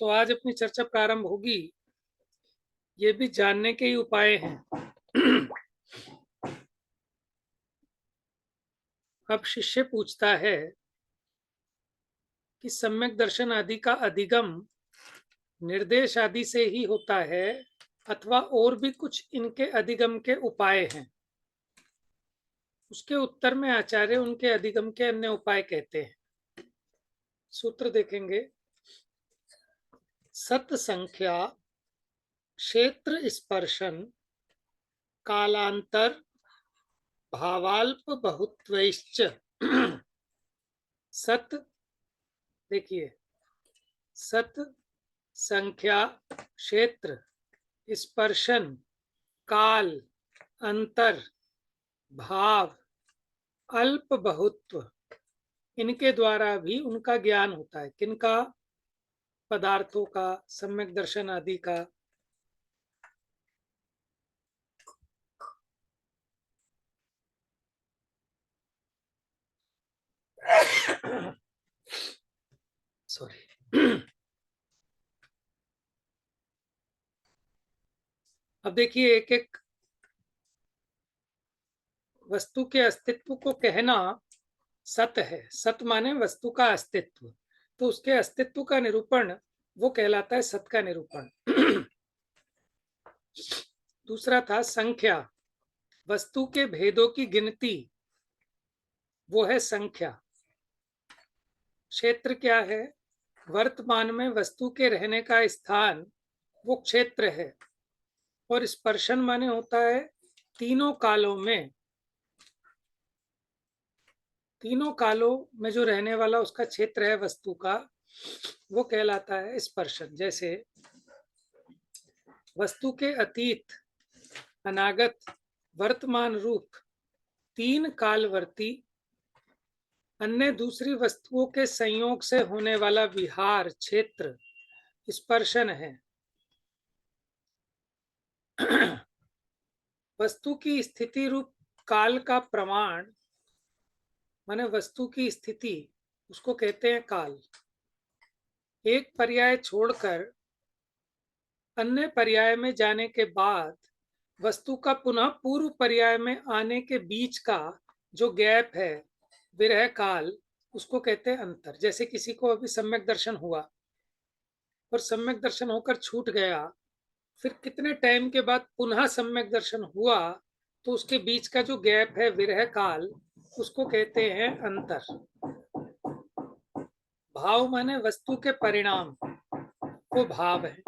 तो आज अपनी चर्चा प्रारंभ होगी। ये भी जानने के ही उपाय हैं। अब शिष्य पूछता है कि सम्यक दर्शन आदि का अधिगम निर्देश आदि से ही होता है अथवा और भी कुछ इनके अधिगम के उपाय हैं। उसके उत्तर में आचार्य उनके अधिगम के अन्य उपाय कहते हैं। सूत्र देखेंगे। सत संख्या क्षेत्र स्पर्शन कालांतर भावाल्प बहुत्वैश्च। सत देखिए, सत संख्या क्षेत्र स्पर्शन काल अंतर भाव अल्प बहुत्व, इनके द्वारा भी उनका ज्ञान होता है। किनका? पदार्थों का, सम्यक दर्शन आदि का। सॉरी। अब देखिए, एक एक वस्तु के अस्तित्व को कहना सत है। सत माने वस्तु का अस्तित्व, तो उसके अस्तित्व का निरूपण वो कहलाता है सत का निरूपण। दूसरा था संख्या, वस्तु के भेदों की गिनती, वो है संख्या। क्षेत्र क्या है? वर्तमान में वस्तु के रहने का स्थान, वो क्षेत्र है। और स्पर्शन माने होता है तीनों कालों में, तीनों कालों में जो रहने वाला उसका क्षेत्र है वस्तु का, वो कहलाता है स्पर्शन। जैसे वस्तु के अतीत अनागत वर्तमान रूप तीन कालवर्ती अन्य दूसरी वस्तुओं के संयोग से होने वाला विहार क्षेत्र स्पर्शन है। वस्तु की स्थिति रूप काल का प्रमाण माने वस्तु की स्थिति, उसको कहते हैं काल। एक पर्याय छोड़कर अन्य पर्याय में जाने के बाद वस्तु का पुनः पूर्व पर्याय में आने के बीच का जो गैप है, विरह काल, उसको कहते हैं अंतर। जैसे किसी को अभी सम्यक दर्शन हुआ और सम्यक दर्शन होकर छूट गया, फिर कितने टाइम के बाद पुनः सम्यक दर्शन हुआ, तो उसके बीच का जो गैप है विरह काल, उसको कहते हैं अंतर। भाव माने वस्तु के परिणाम, वो भाव है।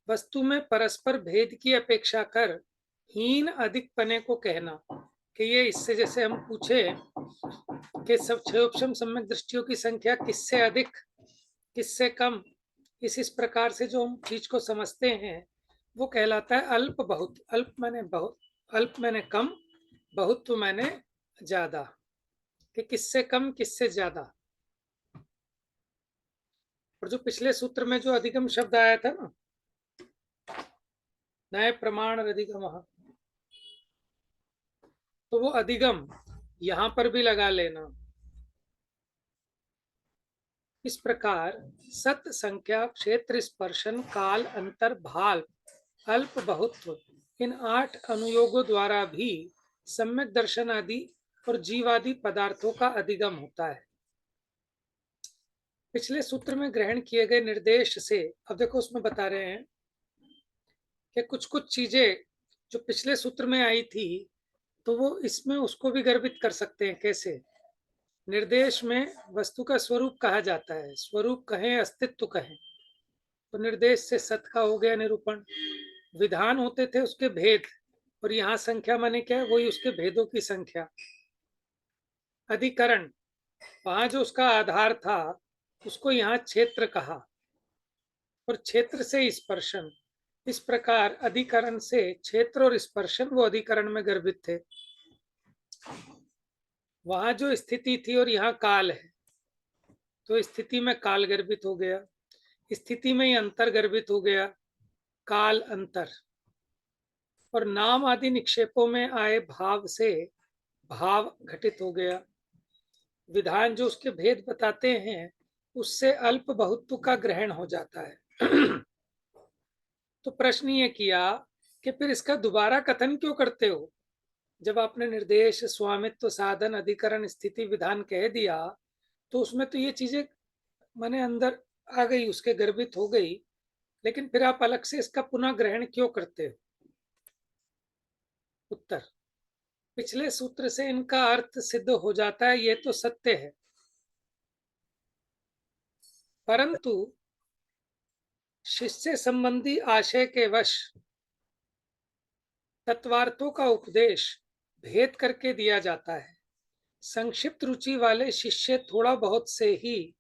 वस्तु में परस्पर भेद की अपेक्षा कर हीन अधिक पने को कहना कि ये इससे, जैसे हम पूछे कि सब क्षयोपम सम्यक दृष्टियों की संख्या किससे अधिक किससे कम, इस प्रकार से जो हम चीज को समझते हैं वो कहलाता है अल्प बहुत। अल्प माने बहुत, अल्प माने कम, बहुत माने ज्यादा, कि किससे कम किससे ज्यादा। और जो पिछले सूत्र में जो अधिगम शब्द आया था ना, नए प्रमाण अधिगम, तो वो अधिगम यहां पर भी लगा लेना। इस प्रकार सत संख्या क्षेत्र स्पर्शन काल अंतर भाल अल्प बहुत्व, इन 8 अनुयोगों द्वारा भी सम्यक दर्शन आदि और जीवादि पदार्थों का अधिगम होता है। पिछले सूत्र में ग्रहण किए गए निर्देश से अब देखो उसमें बता रहे हैं कि कुछ कुछ चीजें जो पिछले सूत्र में आई थी, तो वो इसमें उसको भी गर्भित कर सकते हैं। कैसे? निर्देश में वस्तु का स्वरूप कहा जाता है, स्वरूप कहें अस्तित्व कहें, तो निर्देश से सत का हो गया निरूपण। विधान होते थे उसके भेद, और यहाँ संख्या माने क्या है? वही उसके भेदों की संख्या। अधिकरण, वहां जो उसका आधार था उसको यहाँ क्षेत्र कहा, और क्षेत्र से स्पर्शन। इस प्रकार अधिकरण से क्षेत्र और स्पर्शन वो अधिकरण में गर्भित थे। वहां जो स्थिति थी और यहाँ काल है, तो स्थिति में काल गर्भित हो गया, स्थिति में ही अंतर गर्भित हो गया, काल अंतर। और नाम आदि निक्षेपों में आए भाव से भाव घटित हो गया। विधान जो उसके भेद बताते हैं उससे अल्प बहुत्व का ग्रहण हो जाता है। तो प्रश्न ये किया कि फिर इसका दोबारा कथन क्यों करते हो? जब आपने निर्देश, स्वामित्व, साधन, अधिकरण, स्थिति, विधान कह दिया तो उसमें तो ये चीजें माने अंदर आ गई, उसके गर्भित हो गई, लेकिन फिर आप अलग से इसका पुनः ग्रहण क्यों करते हो? उत्तर, पिछले सूत्र से इनका अर्थ सिद्ध हो जाता है, ये तो सत्य है, परंतु शिष्य संबंधी आशय के वश तत्वार्थों का उपदेश भेद करके दिया जाता है। संक्षिप्त रुचि वाले शिष्य थोड़ा बहुत से ही,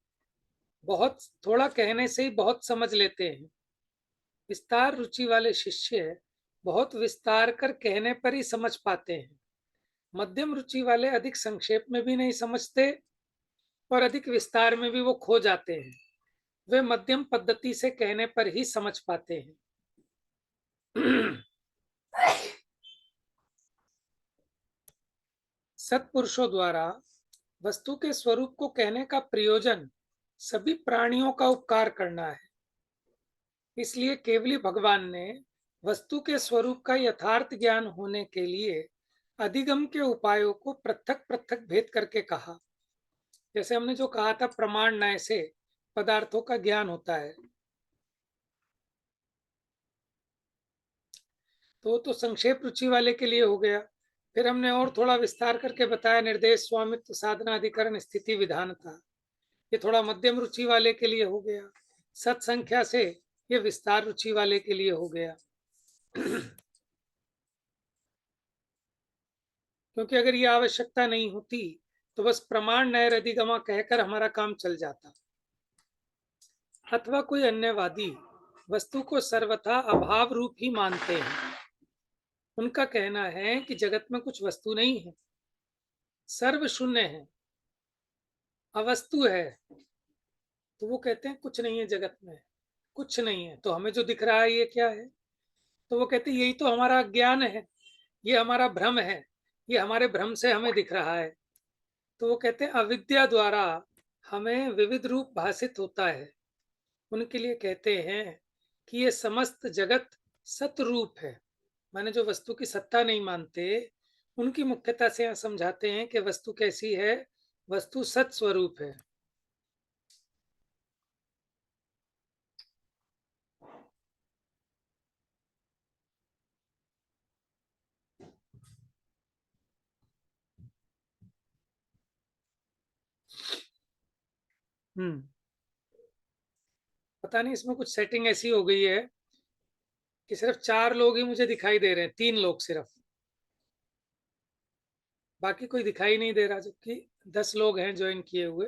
बहुत थोड़ा कहने से ही बहुत समझ लेते हैं। विस्तार रुचि वाले शिष्य बहुत विस्तार कर कहने पर ही समझ पाते हैं। मध्यम रुचि वाले अधिक संक्षेप में भी नहीं समझते और अधिक विस्तार में भी वो खो जाते हैं। वे मध्यम पद्धति से कहने पर ही समझ पाते हैं। सत्पुरुषों द्वारा वस्तु के स्वरूप को कहने का प्रयोजन सभी प्राणियों का उपकार करना है। इसलिए केवली भगवान ने वस्तु के स्वरूप का यथार्थ ज्ञान होने के लिए अधिगम के उपायों को पृथक पृथक भेद करके कहा। जैसे हमने जो कहा था, प्रमाण न्याय से पदार्थों का ज्ञान होता है, तो संक्षेप रुचि वाले के लिए हो गया। फिर हमने और थोड़ा विस्तार करके बताया, निर्देश, स्वामित्व, साधना, अधिकरण, स्थिति, विधान था, ये थोड़ा मध्यम रुचि वाले के लिए हो गया। सत्संख्या से ये विस्तार रुचि वाले के लिए हो गया। क्योंकि अगर ये आवश्यकता नहीं होती तो बस प्रमाण नैर अधिगमा कहकर हमारा काम चल जाता। अथवा कोई अन्यवादी वस्तु को सर्वथा अभाव रूप ही मानते हैं। उनका कहना है कि जगत में कुछ वस्तु नहीं है, सर्व शून्य है, अवस्तु है। तो वो कहते हैं कुछ नहीं है जगत में, कुछ नहीं है, तो हमें जो दिख रहा है ये क्या है? तो वो कहते हैं यही तो हमारा ज्ञान है, ये हमारा भ्रम है, ये हमारे भ्रम से हमें दिख रहा है। तो वो कहते हैं अविद्या द्वारा हमें विविध रूप भाषित होता है। उनके लिए कहते हैं कि ये समस्त जगत सतरूप है। माने जो वस्तु की सत्ता नहीं मानते, उनकी मुख्यता से यहाँ समझाते हैं कि वस्तु कैसी है, वस्तु सत स्वरूप है। पता नहीं इसमें कुछ सेटिंग ऐसी हो गई है कि सिर्फ 4 लोग ही मुझे दिखाई दे रहे हैं, 3 लोग सिर्फ, बाकी कोई दिखाई नहीं दे रहा, जबकि 10 लोग हैं ज्वाइन किए हुए।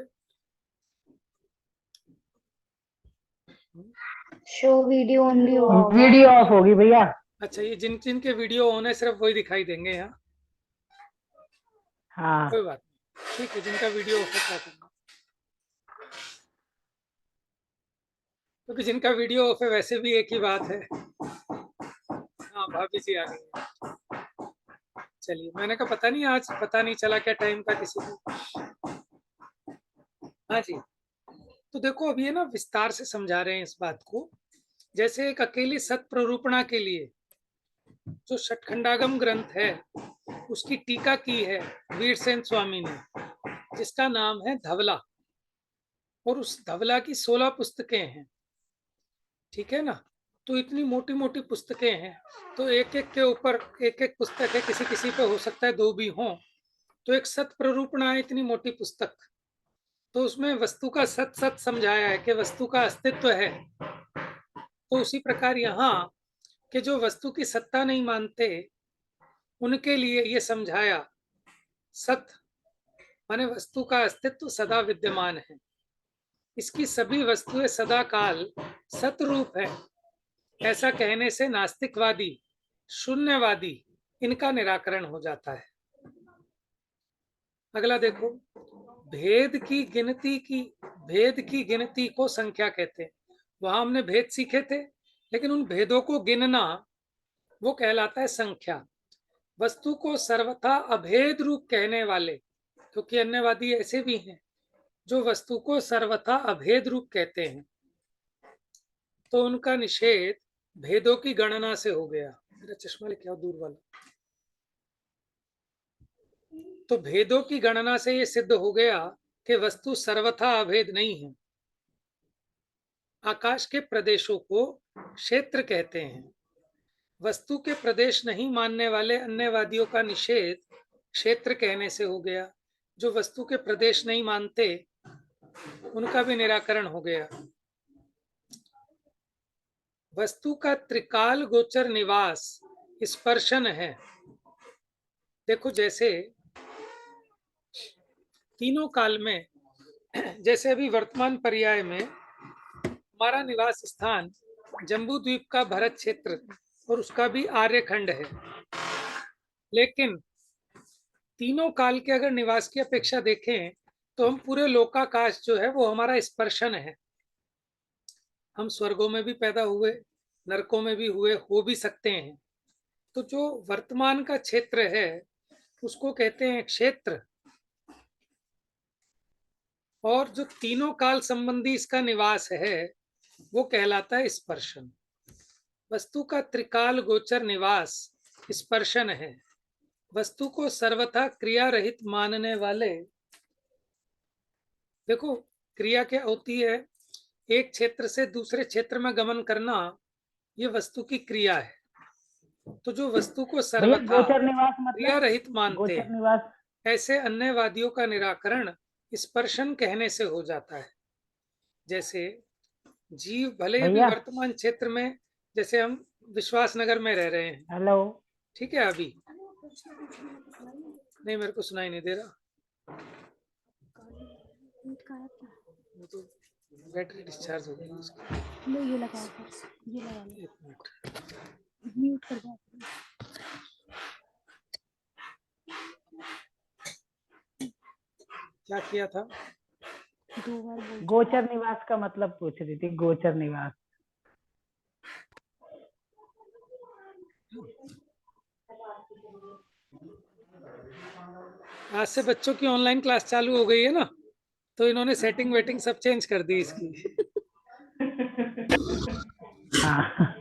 Show video only video of होगी भैया। अच्छा, ये जिन जिन के वीडियो ऑन है सिर्फ वही दिखाई देंगे यहाँ। हाँ, कोई बात नहीं, ठीक है, जिनका वीडियो ऑफ है क्या करना, क्योंकि जिनका वीडियो ऑफ है वैसे भी एक ही बात है। हाँ, भाभी जी आ गई है। चलिए, मैंने कहा पता नहीं आज पता नहीं चला क्या टाइम का किसी को। हाँ जी, तो देखो अभी है ना, विस्तार से समझा रहे हैं इस बात को। जैसे एक अकेली सत प्ररूपणा के लिए जो षटखंडागम ग्रंथ है उसकी टीका की है वीरसेन स्वामी ने, जिसका नाम है धवला, और उस धवला की 16 पुस्तकें हैं, ठीक है ना। तो इतनी मोटी मोटी पुस्तकें हैं, तो एक एक के ऊपर एक एक पुस्तक है, किसी किसी पे हो सकता है 2 भी हों, तो एक सत प्ररूपणा है इतनी मोटी पुस्तक। तो उसमें वस्तु का सत सत समझाया है कि वस्तु का अस्तित्व है। तो उसी प्रकार यहाँ कि जो वस्तु की सत्ता नहीं मानते उनके लिए ये समझाया, सत माने वस्तु का अस्तित्व सदा विद्यमान है, इसकी सभी वस्तुएं सदा काल सतरूप है। ऐसा कहने से नास्तिकवादी, शून्यवादी, इनका निराकरण हो जाता है। अगला देखो, भेद की गिनती को संख्या कहते हैं। वहां हमने भेद सीखे थे, लेकिन उन भेदों को गिनना वो कहलाता है संख्या। वस्तु को सर्वथा अभेद रूप कहने वाले, क्योंकि अन्यवादी ऐसे भी हैं जो वस्तु को सर्वथा अभेद रूप कहते हैं, तो उनका निषेध भेदों की गणना से हो गया। मेरा चश्मा लेके आओ दूर वाला। तो भेदों की गणना से ये सिद्ध हो गया कि वस्तु सर्वथा अभेद नहीं है। आकाश के प्रदेशों को क्षेत्र कहते हैं। वस्तु के प्रदेश नहीं मानने वाले अन्यवादियों का निषेध क्षेत्र कहने से हो गया। जो वस्तु के प्रदेश नहीं मानते उनका भी निराकरण हो गया। वस्तु का त्रिकाल गोचर निवास स्पर्शन है। देखो, जैसे तीनों काल में, जैसे अभी वर्तमान पर्याय में हमारा निवास स्थान जम्बू द्वीप का भरत क्षेत्र और उसका भी आर्यखंड है, लेकिन तीनों काल के अगर निवास की अपेक्षा देखें तो हम पूरे लोकाकाश जो है वो हमारा स्पर्शन है। हम स्वर्गों में भी पैदा हुए, नरकों में भी हुए, हो भी सकते हैं। तो जो वर्तमान का क्षेत्र है उसको कहते हैं क्षेत्र, और जो तीनों काल संबंधी इसका निवास है वो कहलाता है स्पर्शन। वस्तु का त्रिकाल गोचर निवास स्पर्शन है। वस्तु को सर्वथा क्रिया रहित मानने वाले, देखो क्रिया क्या होती है, एक क्षेत्र से दूसरे क्षेत्र में गमन करना, ये वस्तु की क्रिया है। तो जो वस्तु को भैया सर्वथा गोचर निवास क्रिया मतलब रहित मानते गोचर हैं, निवास ऐसे अन्यवादियों का निराकरण स्पर्शन कहने से हो जाता है। जैसे जीव भले ही अभी भैया वर्तमान क्षेत्र में, जैसे हम विश्वास नगर में रह रहे हैं, हेलो ठीक है, अभी नहीं, मेरे को सुनाई नहीं दे रहा, वो तो बैटरी डिस्चार्ज हो गई उसकी। लो ये लगा दो, ये लगा लो, एक मिनट, म्यूट कर दो। क्या किया था? 2 बार बोल। गोचर निवास का मतलब पूछ रही थी, गोचर निवास। आज से बच्चों की ऑनलाइन क्लास चालू हो गई है ना, तो इन्होंने सेटिंग वेटिंग सब चेंज कर दी इसकी। हाँ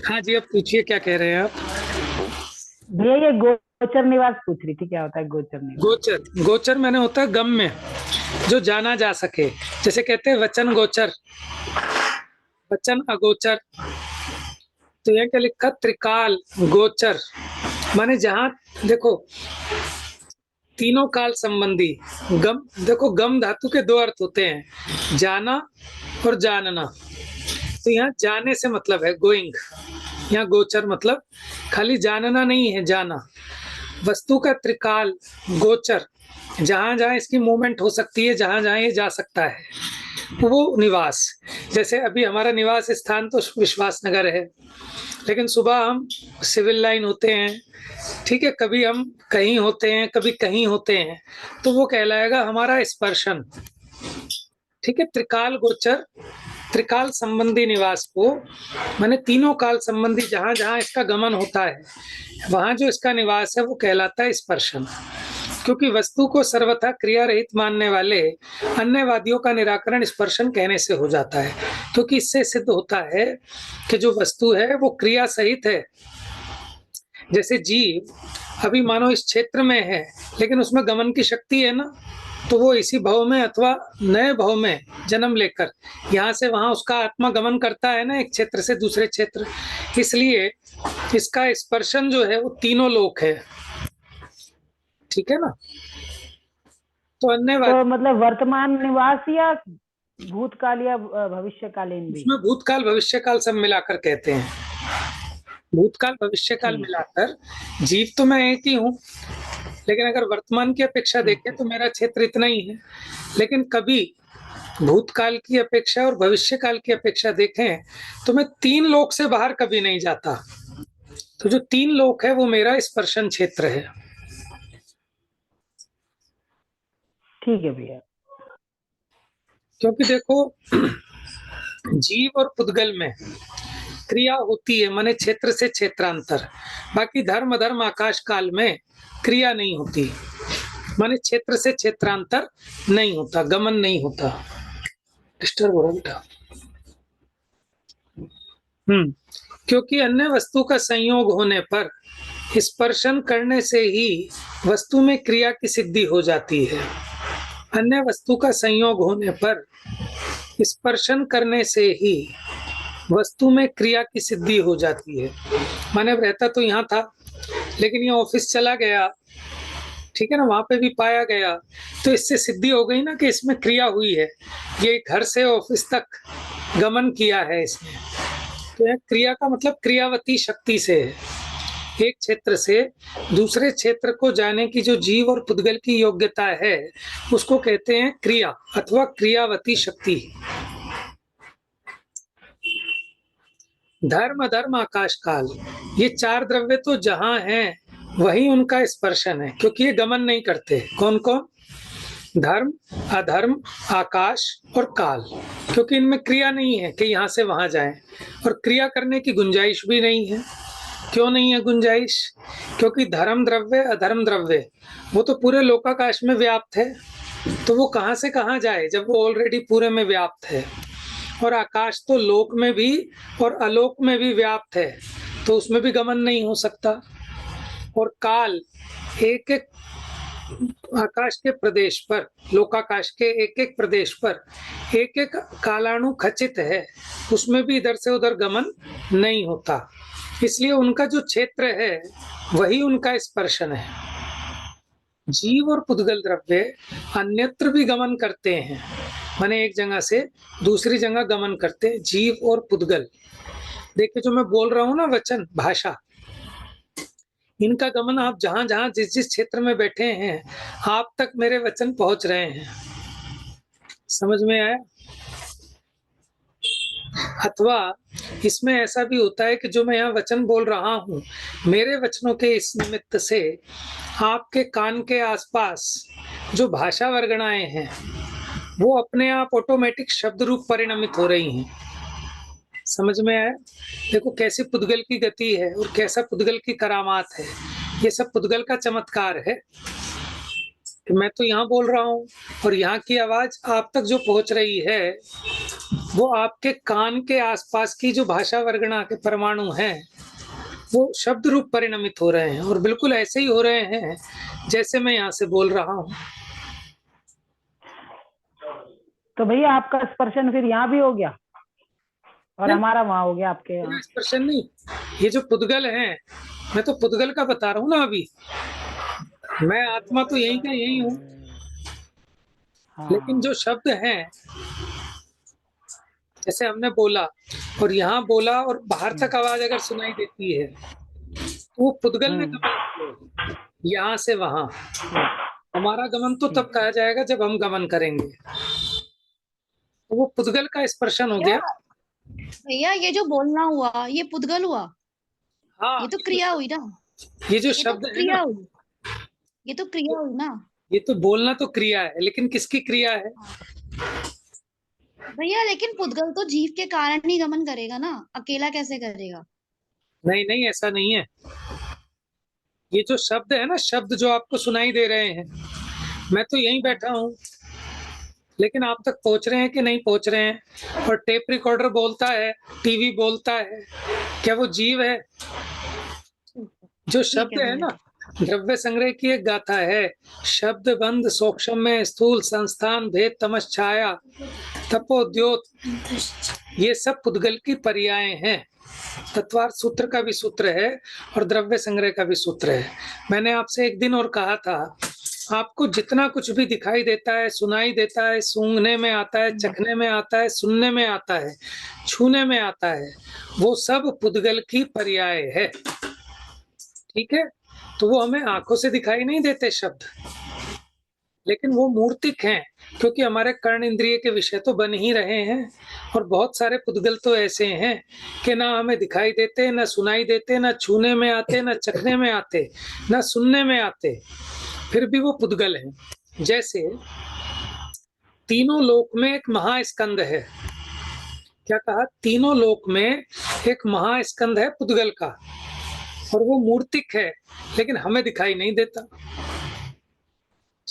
हाँ जी, अब पूछिए क्या कह रहे हैं आप? भैया ये गोचर निवास पूछ रही थी, क्या होता है गोचर निवास? गोचर, गोचर मैंने होता है गम में जो जाना जा सके। जैसे कहते हैं वचन गोचर, वचन अगोचर। तो यह क्या लिखा, त्रिकाल गोचर, माने जहां देखो तीनों काल संबंधी गम। देखो गम धातु के 2 अर्थ होते हैं, जाना और जानना। तो यहाँ जाने से मतलब है गोइंग, यहाँ गोचर मतलब खाली जानना नहीं है, जाना। वस्तु का त्रिकाल गोचर, जहां जहां इसकी मूवमेंट हो सकती है, जहां जहां ये जा सकता है, वो निवास। जैसे अभी हमारा निवास स्थान तो विश्वास नगर है, लेकिन सुबह हम सिविल लाइन होते हैं, ठीक है, कभी हम कहीं होते हैं, कभी कहीं होते हैं, तो वो कहलाएगा हमारा स्पर्शन। ठीक है, त्रिकाल गोचर, त्रिकाल संबंधी निवास को, माने तीनों काल संबंधी जहां जहां इसका गमन होता है वहां जो इसका निवास है वो कहलाता है स्पर्शन। क्योंकि वस्तु को सर्वथा क्रिया रहित मानने वाले अन्यवादियों का निराकरण स्पर्शन कहने से हो जाता है, क्योंकि इससे सिद्ध होता है कि जो वस्तु है वो क्रिया सहित है। जैसे जीव अभी मानो इस क्षेत्र में है, लेकिन उसमें गमन की शक्ति है ना, तो वो इसी भव में अथवा नए भव में जन्म लेकर यहाँ से वहां उसका आत्मा गमन करता है ना, एक क्षेत्र से दूसरे क्षेत्र। इसलिए इसका स्पर्शन जो है वो तीनों लोक है, ठीक है ना। तो अन्य तो मतलब वर्तमान निवास या भूतकाल या भविष्यकालीन भी? उसमें भूतकाल भविष्यकाल सब मिलाकर कहते हैं। भूतकाल भविष्यकाल मिलाकर जीव तो मैं एक ही हूँ, लेकिन अगर वर्तमान की अपेक्षा देखें तो मेरा क्षेत्र इतना ही है। लेकिन कभी भूतकाल की अपेक्षा और भविष्यकाल की अपेक्षा देखें तो मैं 3 लोक से बाहर कभी नहीं जाता। तो जो 3 लोक है वो मेरा स्पर्शन क्षेत्र है। ठीक है भैया। क्योंकि देखो जीव और पुद्गल में क्रिया होती है, माने क्षेत्र से क्षेत्रांतर। बाकी धर्म धर्म आकाश काल में क्रिया नहीं होती। माने क्षेत्र से क्षेत्रांतर नहीं होता, गमन नहीं होता। डिस्टर्ब हो रहा बेटा। क्योंकि अन्य वस्तु का संयोग होने पर स्पर्शन करने से ही वस्तु में क्रिया की सिद्धि हो जाती है। अन्य वस्तु का संयोग होने पर स्पर्शन करने से ही वस्तु में क्रिया की सिद्धि हो जाती है। माने रहता तो यहाँ था, लेकिन ये ऑफिस चला गया, ठीक है ना, वहां पे भी पाया गया, तो इससे सिद्धि हो गई ना कि इसमें क्रिया हुई है। ये घर से ऑफिस तक गमन किया है इसने, तो यह क्रिया का मतलब क्रियावती शक्ति से है। एक क्षेत्र से दूसरे क्षेत्र को जाने की जो जीव और पुद्गल की योग्यता है, उसको कहते हैं क्रिया अथवा क्रियावती शक्ति। धर्म, अधर्म, आकाश, काल, ये चार द्रव्य तो जहां हैं वही उनका स्पर्शन है, क्योंकि ये गमन नहीं करते। कौन कौन? धर्म, अधर्म, आकाश और काल, क्योंकि इनमें क्रिया नहीं है कि यहां से वहां जाएं, और क्रिया करने की गुंजाइश भी नहीं है। क्यों नहीं है गुंजाइश? क्योंकि धर्म द्रव्य, अधर्म द्रव्य वो तो पूरे लोकाकाश में व्याप्त है, तो वो कहां से कहां जाए जब वो ऑलरेडी पूरे में व्याप्त है। और आकाश तो लोक में भी और अलोक में भी व्याप्त है, तो उसमें भी गमन नहीं हो सकता। और काल एक एक आकाश के प्रदेश पर, लोकाकाश के एक एक प्रदेश पर एक एक कालाणु खचित है, उसमें भी इधर से उधर गमन नहीं होता। इसलिए उनका जो क्षेत्र है वही उनका स्पर्शन है। जीव और पुद्गल द्रव्य अन्यत्र भी गमन करते हैं, माने एक जगह से दूसरी जगह गमन करते हैं, जीव और पुद्गल। देखिए जो मैं बोल रहा हूँ ना, वचन, भाषा, इनका गमन आप जहां जहां जिस जिस क्षेत्र में बैठे हैं, आप तक मेरे वचन पहुंच रहे हैं। समझ में आया? अथवा इसमें ऐसा भी होता है कि जो मैं यहाँ वचन बोल रहा हूँ, मेरे वचनों के इस निमित्त से आपके कान के आसपास जो भाषा वर्गणाएं हैं वो अपने आप ऑटोमेटिक शब्द रूप परिणमित हो रही हैं। समझ में आया? देखो कैसी पुद्गल की गति है और कैसा पुद्गल की करामात है। ये सब पुद्गल का चमत्कार है कि मैं तो यहाँ बोल रहा हूँ और यहाँ की आवाज आप तक जो पहुंच रही है वो आपके कान के आसपास की जो भाषा वर्गणा के परमाणु हैं वो शब्द रूप परिणमित हो रहे हैं, और बिल्कुल ऐसे ही हो रहे हैं जैसे मैं यहाँ से बोल रहा हूँ। तो भैया आपका स्पर्शन फिर यहाँ भी हो गया और हमारा वहां हो गया आपके यहाँ। स्पर्शन नहीं, ये जो पुद्गल हैं, मैं तो पुद्गल का बता रहा हूँ ना अभी। मैं आत्मा तो यही का यही हूँ, लेकिन जो शब्द हैं, जैसे हमने बोला और यहाँ बोला और बाहर तक आवाज अगर सुनाई देती है तो वो पुद्गल ने गमन किया यहाँ से वहां। हमारा गमन तो तब कहा जाएगा जब हम गमन करेंगे, तो वो पुद्गल का स्पर्शन हो गया। भैया ये जो बोलना हुआ ये पुद्गल हुआ। हाँ, ये तो क्रिया हुई ना, ये जो ये शब्द तो है क्रिया ना, हुई, ये तो क्रिया हुई ना। ये तो बोलना तो क्रिया है, लेकिन किसकी क्रिया है? भैया लेकिन पुद्गल तो जीव के कारण ही गमन करेगा ना, अकेला कैसे करेगा? नहीं नहीं, ऐसा नहीं है। ये जो शब्द है ना, शब्द जो आपको सुनाई दे रहे हैं, मैं तो यहीं बैठा हूँ, लेकिन आप तक पहुंच रहे हैं कि नहीं पहुंच रहे हैं? और टेप रिकॉर्डर बोलता है, टीवी बोलता है, क्या वो जीव है? जो शब्द है ना, द्रव्य संग्रह की एक गाथा है, शब्द बंध सूक्ष्म में स्थूल संस्थान भेद तमश्छाया तपोद्योत, ये सब पुद्गल की पर्याय हैं। तत्वार्थ सूत्र का भी सूत्र है और द्रव्य संग्रह का भी सूत्र है। मैंने आपसे एक दिन और कहा था, आपको जितना कुछ भी दिखाई देता है, सुनाई देता है, सूंघने में आता है, चखने में आता है, सुनने में आता है, छूने में आता है, वो सब पुद्गल की पर्याय है। ठीक है? तो वो हमें आंखों से दिखाई नहीं देते शब्द, लेकिन वो मूर्तिक हैं, क्योंकि हमारे कर्ण इंद्रिय के विषय तो बन ही रहे हैं। और बहुत सारे पुद्गल तो ऐसे हैं कि ना हमें दिखाई देते, ना सुनाई देते, ना छूने में आते, ना चखने में आते, ना सुनने में आते, फिर भी वो पुद्गल हैं। जैसे तीनों लोक में एक महास्कंद है। क्या कहा? तीनों लोक में एक महास्कंद है पुद्गल का, और वो मूर्तिक है, लेकिन हमें दिखाई नहीं देता।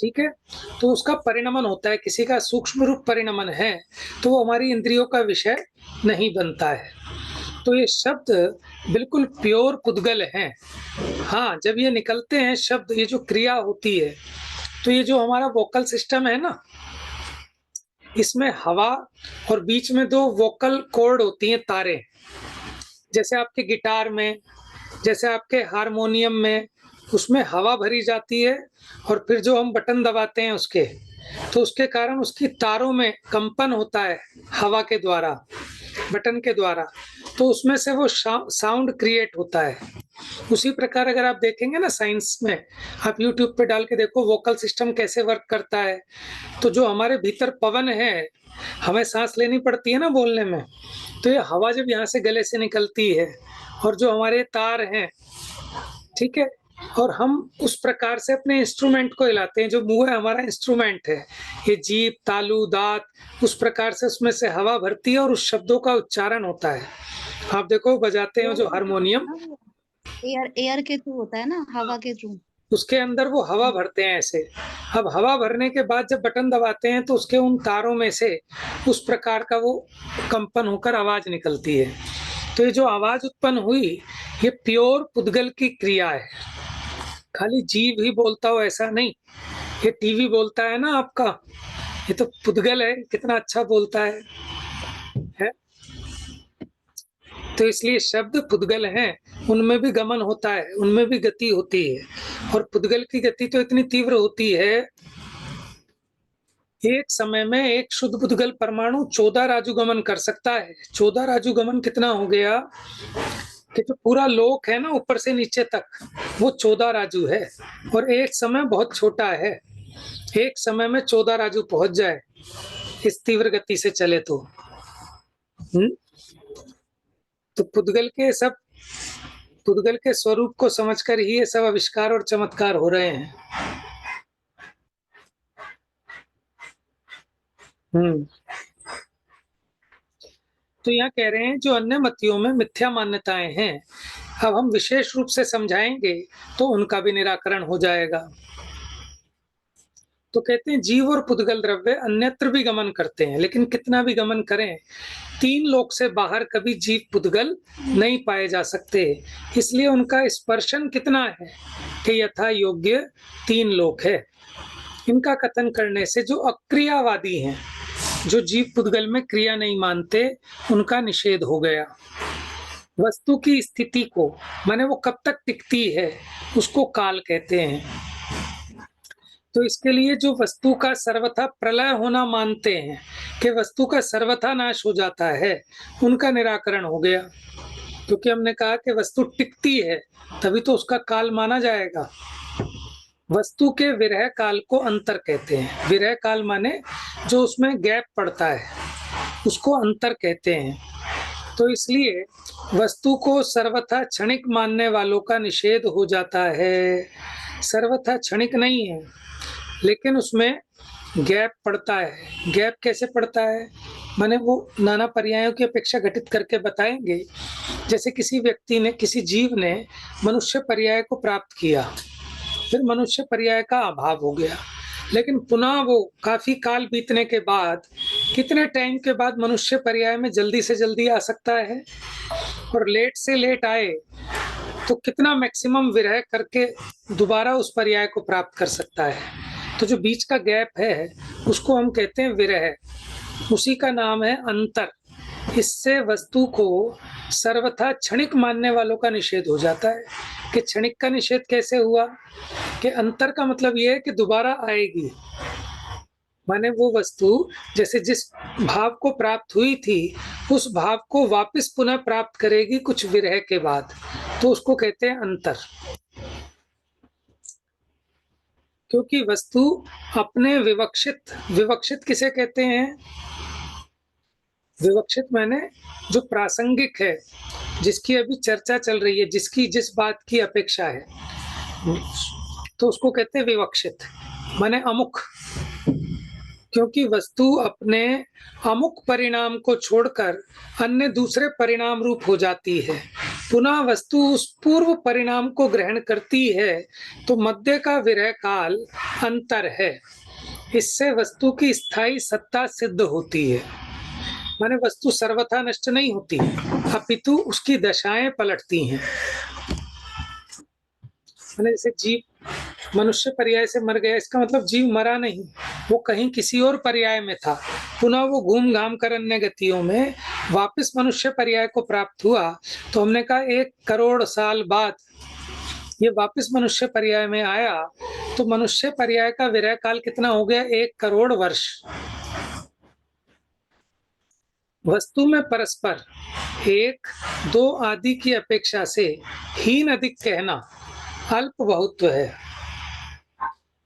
ठीक है, तो उसका परिणमन होता है, किसी का सूक्ष्म रूप परिणमन है तो वो हमारी इंद्रियों का विषय नहीं बनता है। तो ये शब्द बिल्कुल प्योर पुद्गल हैं। हाँ, जब ये निकलते हैं शब्द, ये जो क्रिया होती है, तो ये जो हमारा वोकल सिस्टम है ना, इसमें हवा और बीच में 2 वोकल कॉर्ड होती हैं, तारें, जैसे आपके गिटार में, जैसे आपके हारमोनियम में, उसमें हवा भरी जाती है और फिर जो हम बटन दबाते हैं उसके, तो उसके कारण उसकी तारों में कंपन होता है हवा के द्वारा, बटन के द्वारा, तो उसमें से वो साउंड क्रिएट होता है। उसी प्रकार अगर आप देखेंगे ना साइंस में, आप यूट्यूब पे डाल के देखो वोकल सिस्टम कैसे वर्क करता है, तो जो हमारे भीतर पवन है, हमें सांस लेनी पड़ती है ना बोलने में, तो ये हवा जब यहाँ से गले से निकलती है और जो हमारे तार हैं, ठीक है, और हम उस प्रकार से अपने इंस्ट्रूमेंट को हिलाते हैं, जो मुंह है हमारा इंस्ट्रूमेंट है, ये जीभ, तालू, दांत, उस प्रकार से उसमें से हवा भरती है और उस शब्दों का उच्चारण होता है। आप देखो बजाते हैं जो हारमोनियम, एयर के थ्रू होता है ना, हवा के थ्रू। उसके अंदर वो हवा भरते हैं ऐसे। अब हवा भरने के बाद जब बटन दबाते हैं तो उसके उन तारों में से उस प्रकार का वो कंपन होकर आवाज निकलती है। तो ये जो आवाज उत्पन्न हुई, ये प्योर पुद्गल की क्रिया है। खाली जीव ही बोलता हो ऐसा नहीं, ये टीवी बोलता है ना आपका, ये तो पुद्गल है, कितना अच्छा बोलता है? तो इसलिए शब्द पुद्गल हैं, उनमें भी गमन होता है, उनमें भी गति होती है, और पुद्गल की गति तो इतनी तीव्र होती है, एक समय में एक शुद्ध पुद्गल परमाणु 14 राजुगमन कर सकता है। 14 राजुगमन कितना हो गया कि जो पूरा लोक है ना ऊपर से नीचे तक, वो 14 राजू है, और एक समय बहुत छोटा है, एक समय में 14 राजू पहुंच जाए इस तीव्र गति से चले तो। तो पुद्गल के स्वरूप को समझकर ही ये सब आविष्कार और चमत्कार हो रहे हैं। तो यहाँ कह रहे हैं जो अन्य मतियों में मिथ्या मान्यताएं हैं, अब हम विशेष रूप से समझाएंगे तो उनका भी निराकरण हो जाएगा। तो कहते हैं जीव और पुद्गल द्रव्य अन्यत्र भी गमन करते हैं, लेकिन कितना भी गमन करें, 3 लोक से बाहर कभी जीव पुद्गल नहीं पाए जा सकते। इसलिए उनका स्पर्शन कितना है कि यथा योग्य 3 लोक है। इनका कथन करने से जो अक्रियावादी हैं, जो जीव पुद्गल में क्रिया नहीं मानते, उनका निषेध हो गया। वस्तु की स्थिति को, माने वो कब तक टिकती है, उसको काल कहते हैं। तो इसके लिए जो वस्तु का सर्वथा प्रलय होना मानते हैं कि वस्तु का सर्वथा नाश हो जाता है, उनका निराकरण हो गया। क्योंकि हमने कहा कि वस्तु टिकती है, तभी तो उसका काल माना जाएगा। वस्तु के विरह काल को अंतर कहते हैं। विरह काल माने जो उसमें गैप पड़ता है, उसको अंतर कहते हैं। तो इसलिए वस्तु को सर्वथा क्षणिक मानने वालों का निषेध हो जाता है। सर्वथा क्षणिक नहीं है, लेकिन उसमें गैप पड़ता है। गैप कैसे पड़ता है, माने वो नाना पर्यायों की अपेक्षा घटित करके बताएंगे। जैसे किसी व्यक्ति ने, किसी जीव ने मनुष्य पर्याय को प्राप्त किया, फिर मनुष्य पर्याय का अभाव हो गया, लेकिन पुनः वो काफी काल बीतने के बाद, कितने टाइम के बाद मनुष्य पर्याय में जल्दी से जल्दी आ सकता है, और लेट से लेट आए तो कितना मैक्सिमम विरह करके दोबारा उस पर्याय को प्राप्त कर सकता है। तो जो बीच का गैप है उसको हम कहते हैं विरह, उसी का नाम है अंतर। इससे वस्तु को सर्वथा क्षणिक मानने वालों का निषेध हो जाता है। कि क्षणिक का निषेध कैसे हुआ, कि अंतर का मतलब यह है कि दोबारा आएगी, माने वो वस्तु जैसे जिस भाव को प्राप्त हुई थी, उस भाव को वापस पुनः प्राप्त करेगी कुछ विरह के बाद, तो उसको कहते हैं अंतर। क्योंकि वस्तु अपने विवक्षित किसे कहते हैं, विवक्षित माने जो प्रासंगिक है, जिसकी अभी चर्चा चल रही है, जिसकी जिस बात की अपेक्षा है, तो उसको कहते हैं विवक्षित, माने अमुख। क्योंकि वस्तु अपने अमुक परिणाम को छोड़कर अन्य दूसरे परिणाम रूप हो जाती है, पुनः वस्तु उस पूर्व परिणाम को ग्रहण करती है तो मध्य का विरह काल अंतर है। इससे वस्तु की स्थायी सत्ता सिद्ध होती है। माने वस्तु सर्वथा नष्ट नहीं होती, अपितु उसकी दशाएं पलटती हैं। माने जैसे जीव मनुष्य पर्याय से मर गया, इसका मतलब जीव मरा नहीं, वो कहीं किसी और पर्याय में था, पुनः वो घूम घाम कर अन्य गतियों में वापस मनुष्य पर्याय को प्राप्त हुआ। तो हमने कहा 1 करोड़ साल बाद ये वापस मनुष्य पर्याय में आया, तो मनुष्य पर्याय का विरह काल कितना हो गया? 1 करोड़ वर्ष। वस्तु में परस्पर 1, 2 आदि की अपेक्षा से हीन अधिक कहना अल्प बहुत्व है।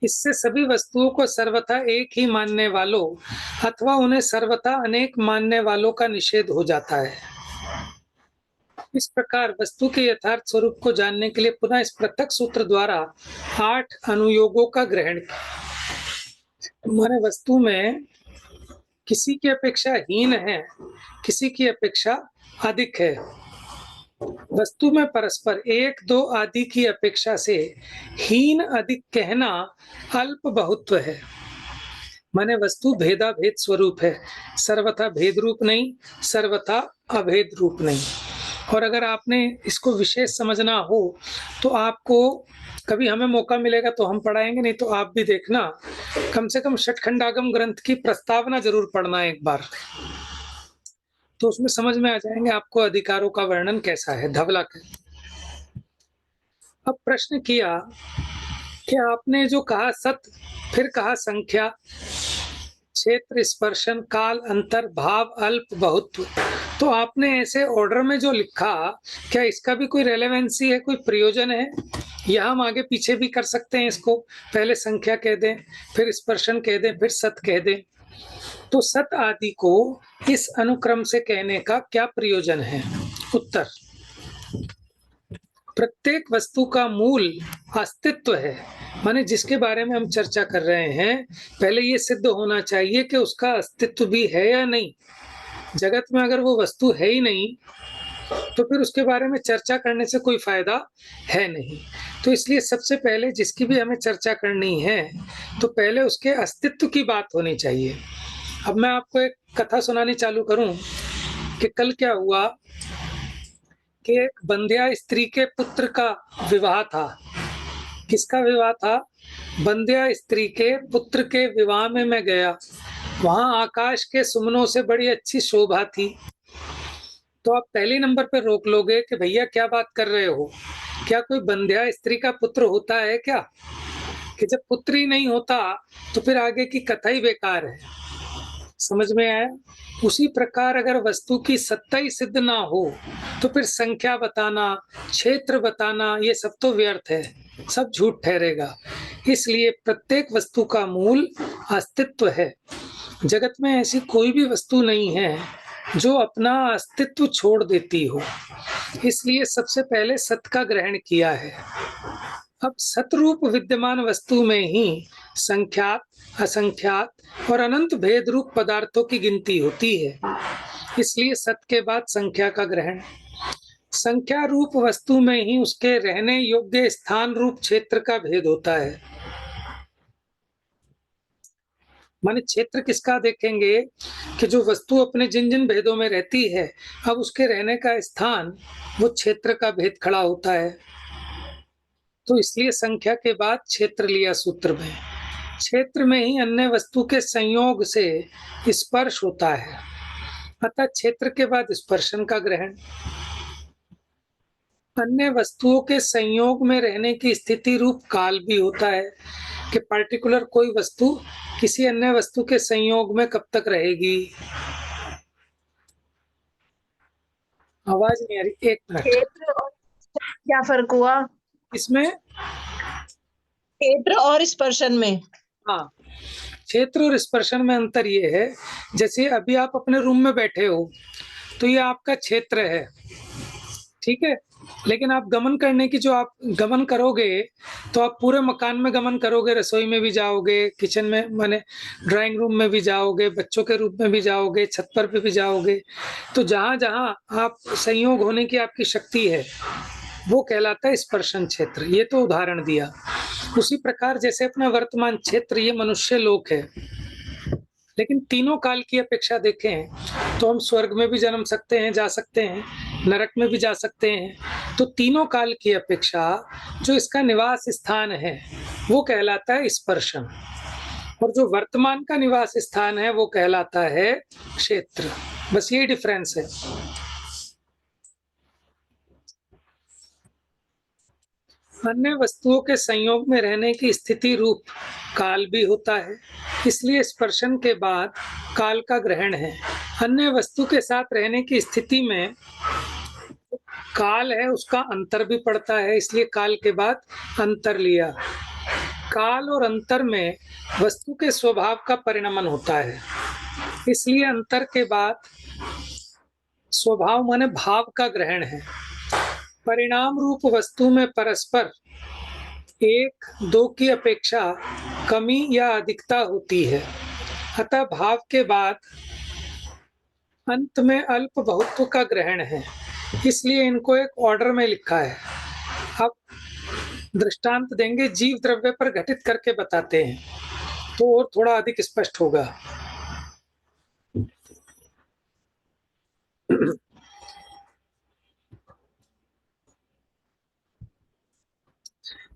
इससे सभी वस्तुओं को सर्वथा एक ही मानने वालों अथवा उन्हें सर्वथा अनेक मानने वालों का निषेध हो जाता है। इस प्रकार वस्तु के यथार्थ स्वरूप को जानने के लिए पुनः इस पृथक सूत्र द्वारा 8 अनुयोगों का ग्रहण किया। हमारे वस्तु में किसी की अपेक्षा हीन है, किसी की अपेक्षा अधिक है। वस्तु में परस्पर 1, 2 आदि की अपेक्षा से हीन अधिक कहना अल्प बहुत्व है। माने वस्तु भेदा भेद स्वरूप है, सर्वथा भेद रूप नहीं, सर्वथा अभेद रूप नहीं। और अगर आपने इसको विशेष समझना हो तो आपको कभी हमें मौका मिलेगा तो हम पढ़ाएंगे, नहीं तो आप भी देखना, कम से कम षटखंडागम ग्रंथ की प्रस्तावना जरूर पढ़ना एक बार, तो उसमें समझ में आ जाएंगे आपको अधिकारों का वर्णन कैसा है। धवला का अब प्रश्न किया कि आपने जो कहा सत, फिर कहा संख्या, क्षेत्र, स्पर्शन, काल, अंतर, भाव, अल्प, बहुत्व, तो आपने ऐसे ऑर्डर में जो लिखा, क्या इसका भी कोई रेलेवेंसी है, कोई प्रयोजन है? या हम आगे पीछे भी कर सकते हैं इसको, पहले संख्या कह दें, फिर स्पर्शन कह दें, फिर सत कह दें। तो सत आदि को इस अनुक्रम से कहने का क्या प्रयोजन है? उत्तर, प्रत्येक वस्तु का मूल अस्तित्व है। माने जिसके बारे में हम चर्चा कर रहे हैं, पहले ये सिद्ध होना चाहिए कि उसका अस्तित्व भी है या नहीं। जगत में अगर वो वस्तु है ही नहीं तो फिर उसके बारे में चर्चा करने से कोई फायदा है नहीं। तो इसलिए सबसे पहले जिसकी भी हमें चर्चा करनी है तो पहले उसके अस्तित्व की बात होनी चाहिए। अब मैं आपको एक कथा सुनानी चालू करूं कि कल क्या हुआ कि एक बंध्या स्त्री के पुत्र का विवाह था। किसका विवाह था? बंध्या स्त्री के पुत्र के विवाह में मैं गया। वहां आकाश के सुमनों से बड़ी अच्छी शोभा थी। तो आप पहले नंबर पे रोक लोगे कि भैया क्या बात कर रहे हो, क्या कोई बंध्या स्त्री का पुत्र होता है क्या? कि जब पुत्र ही नहीं होता तो फिर आगे की कथा ही बेकार है। समझ में आया? उसी प्रकार अगर वस्तु की सत्ता ही सिद्ध ना हो तो फिर संख्या बताना, क्षेत्र बताना, ये सब तो व्यर्थ है, सब झूठ ठहरेगा। इसलिए प्रत्येक वस्तु का मूल अस्तित्व है। जगत में ऐसी कोई भी वस्तु नहीं है जो अपना अस्तित्व छोड़ देती हो। इसलिए सबसे पहले सत का ग्रहण किया है। अब सतरूप विद्यमान वस्तु में ही संख्यात, असंख्यात और अनंत भेद रूप पदार्थों की गिनती होती है। इसलिए सत के बाद संख्या का ग्रहण। संख्या रूप वस्तु में ही उसके रहने योग्य स्थान रूप क्षेत्र का भेद होता है। माने क्षेत्र किसका देखेंगे कि जो वस्तु अपने जिन जिन भेदों में रहती है, अब उसके रहने का स्थान, वो क्षेत्र का भेद खड़ा होता है। तो इसलिए संख्या के बाद क्षेत्र लिया सूत्र में। क्षेत्र में ही अन्य वस्तु के संयोग से स्पर्श होता है, अतः क्षेत्र के बाद स्पर्शन का ग्रहण। अन्य वस्तुओं के संयोग में रहने की स्थिति रूप काल भी होता है कि पर्टिकुलर कोई वस्तु किसी अन्य वस्तु के संयोग में कब तक रहेगी। आवाज नहीं आ रही, एक मिनट। क्षेत्र और क्या फर्क हुआ इसमें? क्षेत्र और स्पर्शन में? हाँ, क्षेत्र और स्पर्शन में अंतर ये है, जैसे अभी आप अपने रूम में बैठे हो तो ये आपका क्षेत्र है, ठीक है, लेकिन आप गमन करने की जो आप गमन करोगे तो आप पूरे मकान में गमन करोगे, रसोई में भी जाओगे, किचन में माने ड्राइंग रूम में भी जाओगे, बच्चों के रूप में भी जाओगे, छत पर भी जाओगे। तो जहां-जहां आप संयोग होने की आपकी शक्ति है वो कहलाता है स्पर्शन क्षेत्र। ये तो उदाहरण दिया। उसी प्रकार जैसे अपना वर्तमान क्षेत्र ये मनुष्य लोक है, लेकिन तीनों काल की अपेक्षा देखें तो हम स्वर्ग में भी जन्म सकते हैं, जा सकते हैं, नरक में भी जा सकते हैं। तो तीनों काल की अपेक्षा जो इसका निवास स्थान है वो कहलाता है स्पर्शन, और जो वर्तमान का निवास स्थान है वो कहलाता है क्षेत्र। बस यही डिफरेंस है। अन्य वस्तुओं के संयोग में रहने की स्थिति रूप काल भी होता है, इसलिए स्पर्शन के बाद काल का ग्रहण है। अन्य वस्तु के साथ रहने की स्थिति में काल है उसका अंतर भी पड़ता है, इसलिए काल के बाद अंतर लिया। काल और अंतर में वस्तु के स्वभाव का परिणमन होता है, इसलिए अंतर के बाद स्वभाव माने भाव का ग्रहण है। परिणाम रूप वस्तु में परस्पर एक दो की अपेक्षा कमी या अधिकता होती है, अतः भाव के बाद अंत में अल्प बहुत्व का ग्रहण है, इसलिए इनको एक ऑर्डर में लिखा है। अब दृष्टांत देंगे, जीव द्रव्य पर घटित करके बताते हैं तो और थोड़ा अधिक स्पष्ट होगा।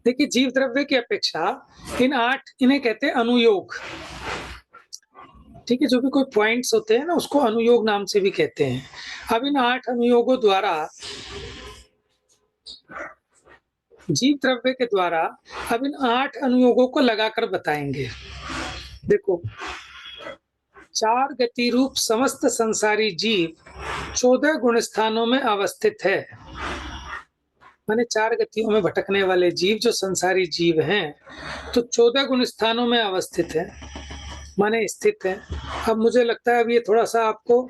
देखिए, जीव द्रव्य की अपेक्षा इन्हें कहते हैं अनुयोग। ठीक है, जो भी कोई पॉइंट्स होते हैं ना उसको अनुयोग नाम से भी कहते हैं। अब इन 8 अनुयोगों द्वारा जीव द्रव्य के द्वारा अब इन 8 अनुयोगों को लगाकर बताएंगे। देखो, 4 गति रूप समस्त संसारी जीव 14 गुण स्थानों में अवस्थित है। माने 4 गतियों में भटकने वाले जीव जो संसारी जीव हैं तो 14 गुण स्थानों में अवस्थित है, माने स्थित है। अब मुझे लगता है अब ये थोड़ा सा आपको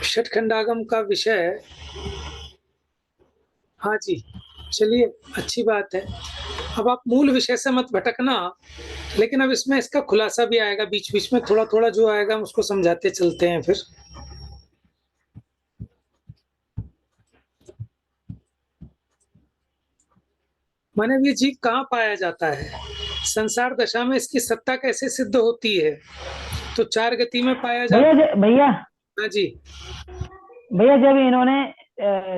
षटखंडागम का विषय, हाँ जी, चलिए अच्छी बात है। अब आप मूल विषय से मत भटकना, लेकिन अब इसमें इसका खुलासा भी आएगा बीच बीच में, थोड़ा थोड़ा जो आएगा हम उसको समझाते चलते हैं। फिर माने ये जीव कहाँ पाया जाता है, संसार दशा में इसकी सत्ता कैसे सिद्ध होती है, तो 4 गति में पाया जाता है। भैया हाँ जी भैया, जब इन्होंने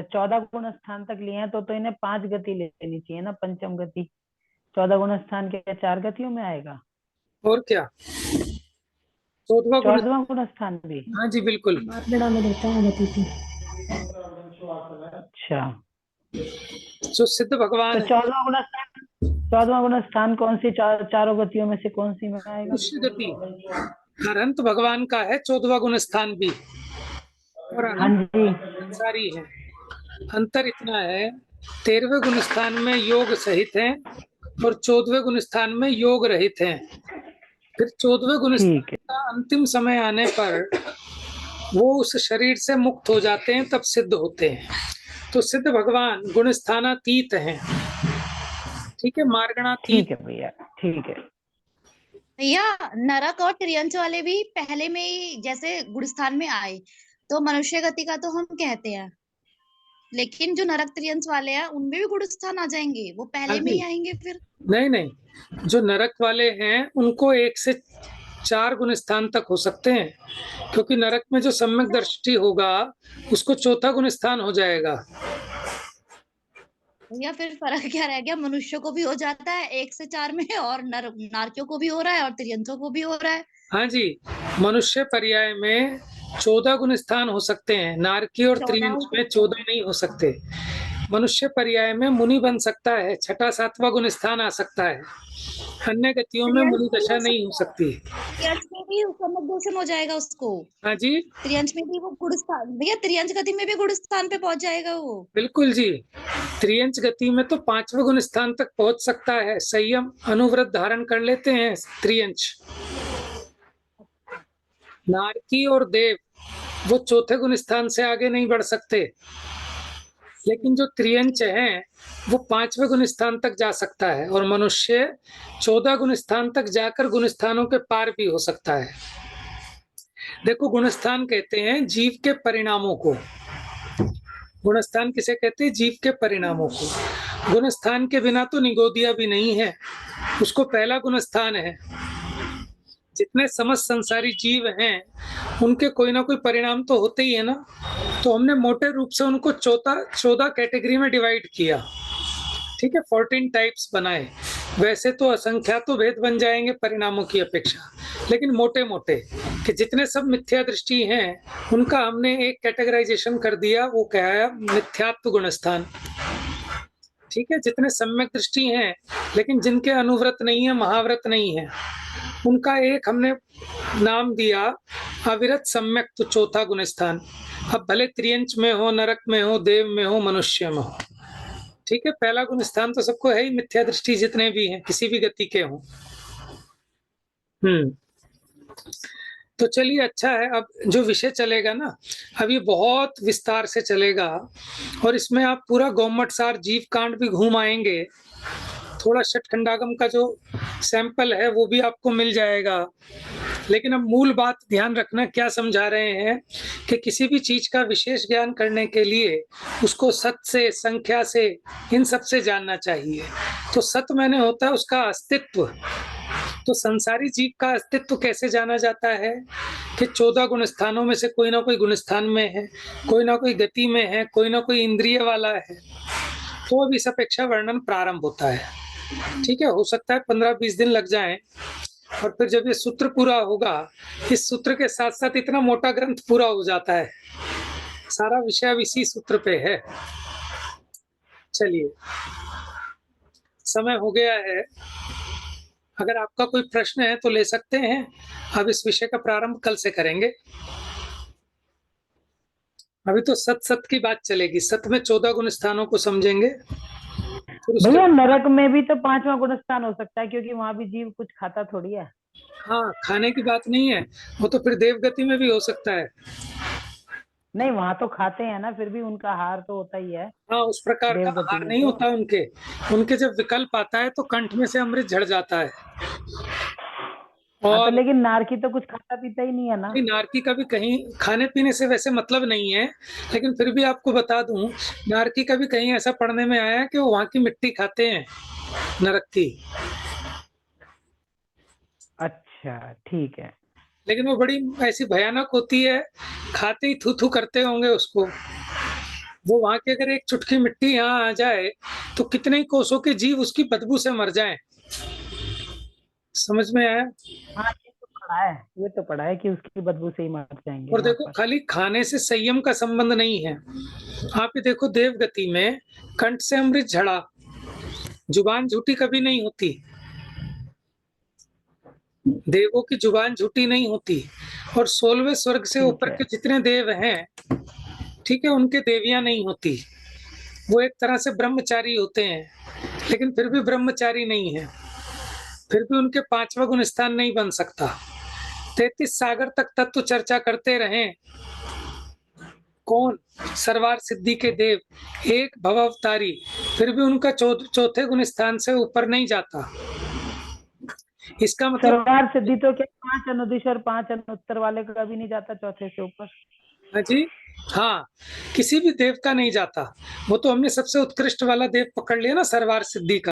14 गुण स्थान तक लिए हैं तो इन्हें 5 गति लेनी चाहिए ना, पंचम गति। 14 गुण स्थान के 4 गतियों में आएगा, और क्या 14वां गुण स्थान भी। हाँ जी बिल्कुल। मार्गड़ा में देता है गति की। अच्छा, जो सिद्ध भगवान तो 14वां गुण स्थान कौन सी चारों गतियों में से कौन सी में आएगा? मनुष्य गति अनंत भगवान का है 14वां गुण स्थान भी, और अनंत सारी है। अंतर इतना है, 13वें गुण स्थान में योग सहित है और 14वें गुण स्थान में योग रहित है। फिर 14वें गुण स्थान का अंतिम समय आने पर वो उस शरीर से मुक्त हो जाते हैं, तब सिद्ध होते हैं। तो सिद्ध भगवान गुण स्थानातीत हैं। ठीक है, मार्गणातीत। ठीक है भैया, ठीक है भैया। नरक और त्रियंच वाले भी पहले में ही जैसे गुणस्थान में आए तो मनुष्य गति का तो हम कहते हैं, लेकिन जो नरक त्रियंच वाले हैं उनमें भी गुणस्थान आ जाएंगे, वो पहले में ही आएंगे फिर? नहीं, जो नरक वाले हैं उनको 1 से 4 गुण स्थान तक हो सकते हैं, क्योंकि नरक में जो सम्यक दृष्टि होगा उसको 4था गुण स्थान हो जाएगा। या फिर फर्क क्या रह गया, मनुष्य को भी हो जाता है 1 से 4 में, और नारकियों को भी हो रहा है और त्रियंचों को भी हो रहा है। हाँ जी, मनुष्य पर्याय में 14 गुण स्थान हो सकते हैं, नारकी और त्रियंच में 14 नहीं हो सकते। मनुष्य पर्याय में मुनि बन सकता है, 6ठा 7वां गुण स्थान आ सकता है। अन्य गतियों में मुनि दशा नहीं हो सकती। त्रियंच में भी समदोषण हो जाएगा उसको। हाँ जी, त्रियंच में भी वो गुणस्थान, भैया त्रियंच गति में भी गुणस्थान पे पहुंच जाएगा वो। बिल्कुल जी, त्रियंच गति में तो 5वें गुण स्थान तक पहुंच सकता है। संयम अनुव्रत धारण कर लेते हैं त्रियंच। नारकी और देव वो 4थे गुण स्थान से आगे नहीं बढ़ सकते, लेकिन जो त्रियंच है वो 5वें गुण स्थान तक जा सकता है और मनुष्य 14 गुण स्थान तक जाकर गुण स्थानों के पार भी हो सकता है। देखो, गुणस्थान कहते हैं जीव के परिणामों को। गुणस्थान किसे कहते हैं? जीव के परिणामों को। गुणस्थान के बिना तो निगोदिया भी नहीं है, उसको पहला गुणस्थान है। जितने समस्त संसारी जीव हैं उनके कोई ना कोई परिणाम तो होते ही है ना। तो हमने मोटे रूप से उनको 14 कैटेगरी में डिवाइड किया, ठीक है, 14 टाइप्स बनाए। वैसे तो असंख्या तो भेद बन जाएंगे परिणामों की अपेक्षा, लेकिन मोटे मोटे कि जितने सब मिथ्या दृष्टि हैं उनका हमने एक कैटेगराइजेशन कर दिया, वो क्या है? मिथ्यात्व गुणस्थान। ठीक है, जितने सम्यक दृष्टि हैं लेकिन जिनके अनुव्रत नहीं है, महाव्रत नहीं है, उनका एक हमने नाम दिया अविरत सम्यक, तो चौथा गुणस्थान। अब भले त्रियंच में हो, नरक में हो, देव में हो, मनुष्य में हो, ठीक है, पहला गुणस्थान तो सबको है ही, मिथ्या दृष्टि जितने भी हैं किसी भी गति के हों। तो चलिए, अच्छा है। अब जो विषय चलेगा ना, अब ये बहुत विस्तार से चलेगा और इसमें आप पूरा गौमट सार जीव कांड भी घूम आएंगे। थोड़ा षटखंडागम का जो सैंपल है वो भी आपको मिल जाएगा। लेकिन अब मूल बात ध्यान रखना, क्या समझा रहे हैं कि किसी भी चीज का विशेष ज्ञान करने के लिए उसको सत से, संख्या से, इन सब से जानना चाहिए। तो सत मैंने होता है उसका अस्तित्व। तो संसारी जीव का अस्तित्व कैसे जाना जाता है कि 14 गुण स्थानों में से कोई ना कोई गुण स्थान में है, कोई ना कोई गति में है, कोई ना कोई इंद्रिय वाला है। तो अब इस अपेक्षा वर्णन प्रारंभ होता है। ठीक है, हो सकता है 15-20 दिन लग जाएं और फिर जब ये सूत्र पूरा होगा, इस सूत्र के साथ साथ इतना मोटा ग्रंथ पूरा हो जाता है। सारा विषय अब इसी सूत्र पे है। चलिए, समय हो गया है। अगर आपका कोई प्रश्न है तो ले सकते हैं। अब इस विषय का प्रारंभ कल से करेंगे। अभी तो सत की बात चलेगी। सत में 14 गुण स्थानों को समझेंगे। भैया नरक में भी तो 5वां गुण स्थान हो सकता है, क्योंकि वहां भी जीव कुछ खाता थोड़ी है। हाँ, खाने की बात नहीं है, वो तो फिर देवगति में भी हो सकता है। नहीं, वहां तो खाते हैं ना, फिर भी उनका आहार तो होता ही है। हाँ, उस प्रकार का आहार नहीं होता उनके जब विकल्प आता है तो कंठ में से अमृत झड़ जाता है। और तो लेकिन नारकी तो कुछ खाता पीता ही नहीं है ना। नारकी का भी कहीं खाने पीने से वैसे मतलब नहीं है, लेकिन फिर भी आपको बता दूं, नारकी का भी कहीं ऐसा पढ़ने में आया है कि वो वहां की मिट्टी खाते हैं, नरक की। अच्छा, ठीक है। लेकिन वो बड़ी ऐसी भयानक होती है, खाते ही थू थू करते होंगे उसको। वो वहां की अगर एक चुटकी मिट्टी यहाँ आ जाए तो कितने ही कोसों के जीव उसकी बदबू से मर जाएं। समझ में आया? हाँ, ये तो पढ़ा है कि उसकी बदबू से ही मर जाएंगे। और देखो, खाली खाने से संयम का संबंध नहीं है। आप ये देखो, देवगति में कंठ से अमृत झड़ा, जुबान झूठी कभी नहीं होती। देवों की जुबान झूठी नहीं होती। और 16वें स्वर्ग से ऊपर के जितने देव हैं, ठीक है, उनके देवियां नहीं होती। वो एक तरह से ब्रह्मचारी होते हैं, लेकिन फिर भी ब्रह्मचारी नहीं है। फिर भी उनके 5वां गुण स्थान नहीं बन सकता। 33 सागर तक तत्व चर्चा करते रहें। कौन? सर्वार सिद्धि के देव, एक भवावतारी, फिर भी उनका चौथे गुण स्थान से ऊपर नहीं जाता। इसका मतलब सर्वार सिद्धि तो क्या 5 अनुदिश और 5 अनुत्तर वाले का भी नहीं जाता चौथे से ऊपर? हाँ जी, हाँ, किसी भी देव का नहीं जाता। वो तो हमने सबसे उत्कृष्ट वाला देव पकड़ लिया ना, सर्वार सिद्धि का।